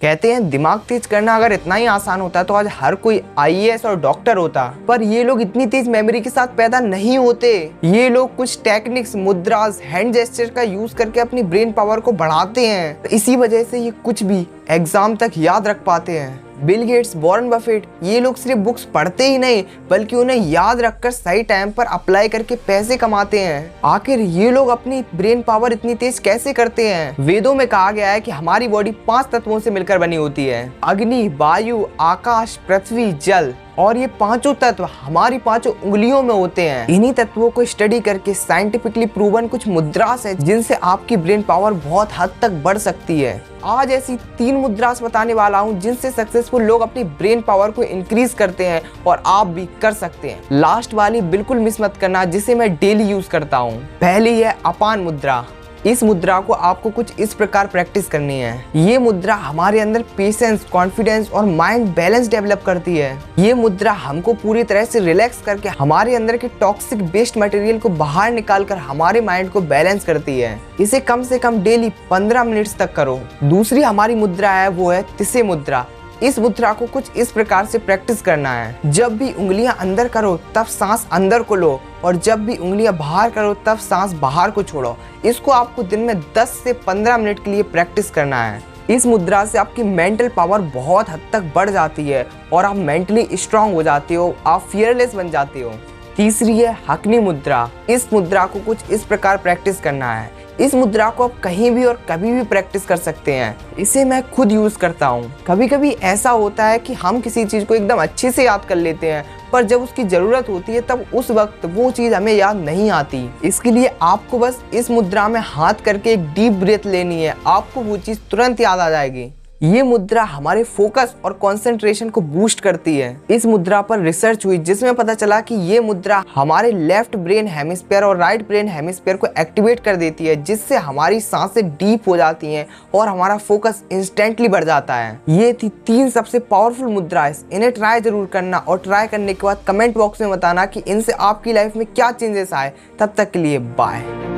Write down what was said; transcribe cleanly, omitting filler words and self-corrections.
कहते हैं दिमाग तेज करना अगर इतना ही आसान होता तो आज हर कोई आईएएस और डॉक्टर होता। पर ये लोग इतनी तेज मेमोरी के साथ पैदा नहीं होते। ये लोग कुछ टेक्निक्स, मुद्रास, हैंड जेस्चर का यूज करके अपनी ब्रेन पावर को बढ़ाते हैं। तो इसी वजह से ये कुछ भी एग्जाम तक याद रख पाते हैं। बिल गेट्स, वॉरेन बफेट, ये लोग सिर्फ बुक्स पढ़ते ही नहीं बल्कि उन्हें याद रखकर सही टाइम पर अप्लाई करके पैसे कमाते हैं। आखिर ये लोग अपनी ब्रेन पावर इतनी तेज कैसे करते हैं? वेदों में कहा गया है कि हमारी बॉडी 5 तत्वों से मिलकर बनी होती है। अग्नि, वायु, आकाश, पृथ्वी, जल। और ये पांचों तत्व हमारी 5 उंगलियों में होते हैं। इन्हीं तत्वों को स्टडी करके साइंटिफिकली प्रूवन कुछ मुद्रास है जिनसे आपकी ब्रेन पावर बहुत हद तक बढ़ सकती है। आज ऐसी 3 मुद्रास बताने वाला हूँ जिनसे सक्सेसफुल लोग अपनी ब्रेन पावर को इंक्रीज करते हैं और आप भी कर सकते हैं। लास्ट वाली बिल्कुल मिस मत करना, जिसे मैं डेली यूज करता हूँ। पहली है अपान मुद्रा। इस मुद्रा को आपको कुछ इस प्रकार प्रैक्टिस करनी है। ये मुद्रा हमारे अंदर पेशेंस, कॉन्फिडेंस और माइंड बैलेंस डेवलप करती है। ये मुद्रा हमको पूरी तरह से रिलैक्स करके हमारे अंदर के टॉक्सिक वेस्ट मटेरियल को बाहर निकालकर हमारे माइंड को बैलेंस करती है। इसे कम से कम डेली 15 मिनट्स तक करो। दूसरी हमारी मुद्रा है वो है तिसे मुद्रा। इस मुद्रा को कुछ इस प्रकार से प्रैक्टिस करना है। जब भी उंगलियां अंदर करो तब सांस अंदर को लो और जब भी उंगलियां बाहर करो तब सांस बाहर को छोड़ो। इसको आपको दिन में 10 से 15 मिनट के लिए प्रैक्टिस करना है। इस मुद्रा से आपकी मेंटल पावर बहुत हद तक बढ़ जाती है और आप मेंटली स्ट्रांग हो जाते हो, आप फियरलेस बन जाते हो। तीसरी है हकनी मुद्रा। इस मुद्रा को कुछ इस प्रकार प्रैक्टिस करना है। इस मुद्रा को आप कहीं भी और कभी भी प्रैक्टिस कर सकते हैं। इसे मैं खुद यूज करता हूँ। कभी कभी ऐसा होता है कि हम किसी चीज को एकदम अच्छे से याद कर लेते हैं, पर जब उसकी जरूरत होती है तब उस वक्त वो चीज हमें याद नहीं आती। इसके लिए आपको बस इस मुद्रा में हाथ करके एक डीप ब्रेथ लेनी है, आपको वो चीज तुरंत याद आ जाएगी। ये मुद्रा हमारे फोकस और कंसंट्रेशन को बूस्ट करती है। इस मुद्रा पर रिसर्च हुई जिसमें पता चला कि ये मुद्रा हमारे लेफ्ट ब्रेन हेमिस्फीयर और राइट ब्रेन हेमिस्फीयर को एक्टिवेट कर देती है, जिससे हमारी सांसें डीप हो जाती हैं और हमारा फोकस इंस्टेंटली बढ़ जाता है। ये थी 3 सबसे पावरफुल मुद्राएं। इन्हें ट्राई जरूर करना और ट्राई करने के बाद कमेंट बॉक्स में बताना कि इनसे आपकी लाइफ में क्या चेंजेस आए। तब तक के लिए बाय।